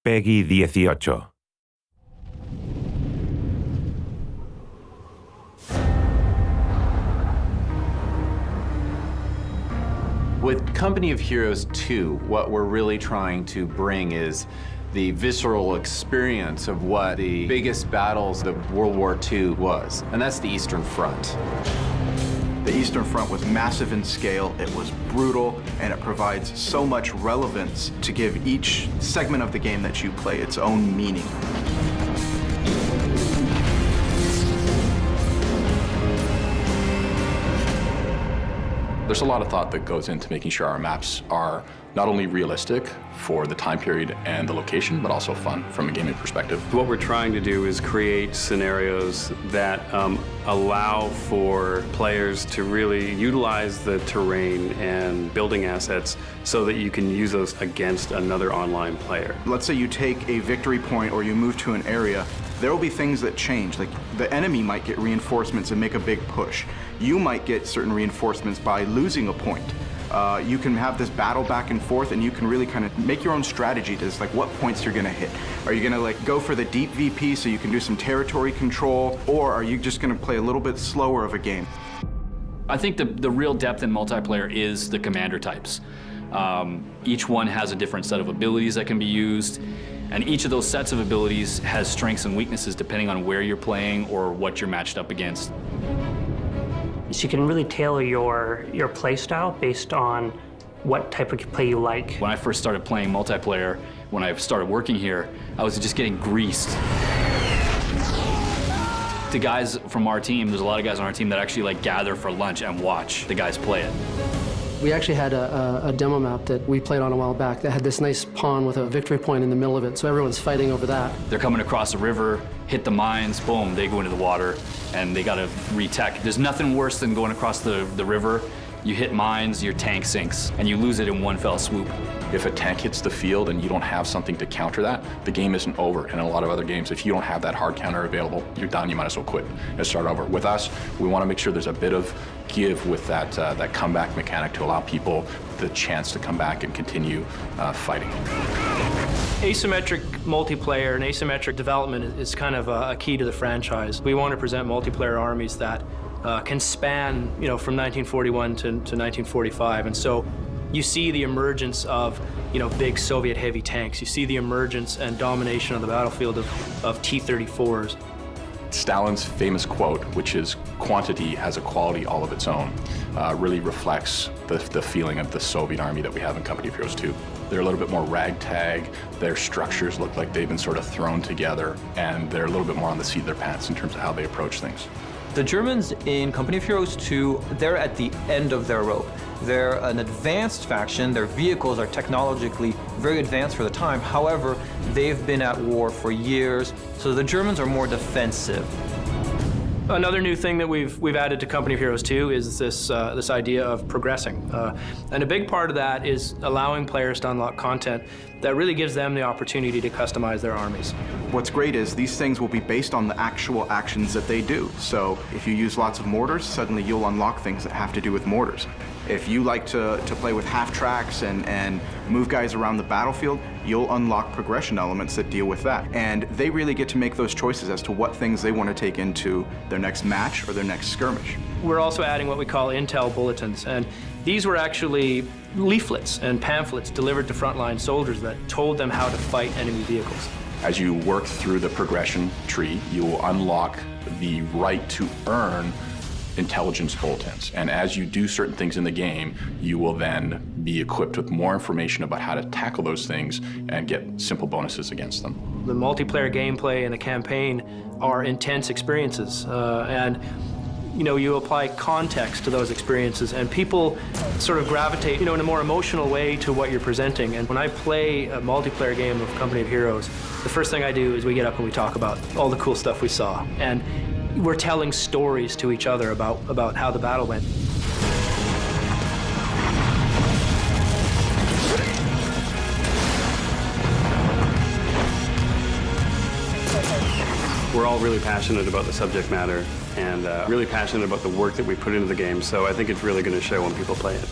Peggy 18. With Company of Heroes 2, what we're really trying to bring is the visceral experience of what the biggest battles of World War II was, and that's the Eastern Front. The Eastern Front was massive in scale, it was brutal, and it provides so much relevance to give each segment of the game that you play its own meaning. There's a lot of thought that goes into making sure our maps are not only realistic for the time period and the location, but also fun from a gaming perspective. What we're trying to do is create scenarios that allow for players to really utilize the terrain and building assets so that you can use those against another online player. Let's say you take a victory point or you move to an area, there will be things that change. Like the enemy might get reinforcements and make a big push. You might get certain reinforcements by losing a point. You can have this battle back and forth, and you can really kind of make your own strategy to like what points you're going to hit. Are you going to like go for the deep VP so you can do some territory control, or are you just going to play a little bit slower of a game? I think the real depth in multiplayer is the commander types. Each one has a different set of abilities that can be used, and each of those sets of abilities has strengths and weaknesses depending on where you're playing or what you're matched up against. So you can really tailor your play style based on what type of play you like. When I first started playing multiplayer, when I started working here, I was just getting greased. The guys from our team, there's a lot of guys on our team that actually like gather for lunch and watch the guys play it. We actually had a demo map that we played on a while back that had this nice pond with a victory point in the middle of it, so everyone's fighting over that. They're coming across the river, hit the mines, boom, they go into the water, and they gotta re-tech. There's nothing worse than going across the river. You hit mines, your tank sinks, and you lose it in one fell swoop. If a tank hits the field and you don't have something to counter that, the game isn't over. And in a lot of other games, if you don't have that hard counter available, you're done, you might as well quit and start over. With us, we want to make sure there's a bit of give with that, that comeback mechanic to allow people the chance to come back and continue fighting. Asymmetric multiplayer and asymmetric development is kind of a key to the franchise. We want to present multiplayer armies that can span, from 1941 to 1945, and so you see the emergence of, big Soviet heavy tanks. You see the emergence and domination on the battlefield of T-34s. Stalin's famous quote, which is "quantity has a quality all of its own," really reflects the feeling of the Soviet army that we have in Company of Heroes 2. They're a little bit more ragtag, their structures look like they've been sort of thrown together, and they're a little bit more on the seat of their pants in terms of how they approach things. The Germans in Company of Heroes 2, they're at the end of their rope. They're an advanced faction. Their vehicles are technologically very advanced for the time. However, they've been at war for years, so the Germans are more defensive. Another new thing that we've added to Company of Heroes 2 is this idea of progressing. And a big part of that is allowing players to unlock content that really gives them the opportunity to customize their armies. What's great is these things will be based on the actual actions that they do. So if you use lots of mortars, suddenly you'll unlock things that have to do with mortars. If you like to play with half tracks and move guys around the battlefield, you'll unlock progression elements that deal with that. And they really get to make those choices as to what things they want to take into their next match or their next skirmish. We're also adding what we call intel bulletins, and these were actually leaflets and pamphlets delivered to frontline soldiers that told them how to fight enemy vehicles. As you work through the progression tree, you will unlock the right to earn intelligence bulletins. And as you do certain things in the game, you will then be equipped with more information about how to tackle those things and get simple bonuses against them. The multiplayer gameplay and the campaign are intense experiences, and you apply context to those experiences, and people sort of gravitate, in a more emotional way to what you're presenting. And when I play a multiplayer game of Company of Heroes, the first thing I do is we get up and we talk about all the cool stuff we saw. And we're telling stories to each other about how the battle went. We're all really passionate about the subject matter and really passionate about the work that we put into the game, so I think it's really going to show when people play it.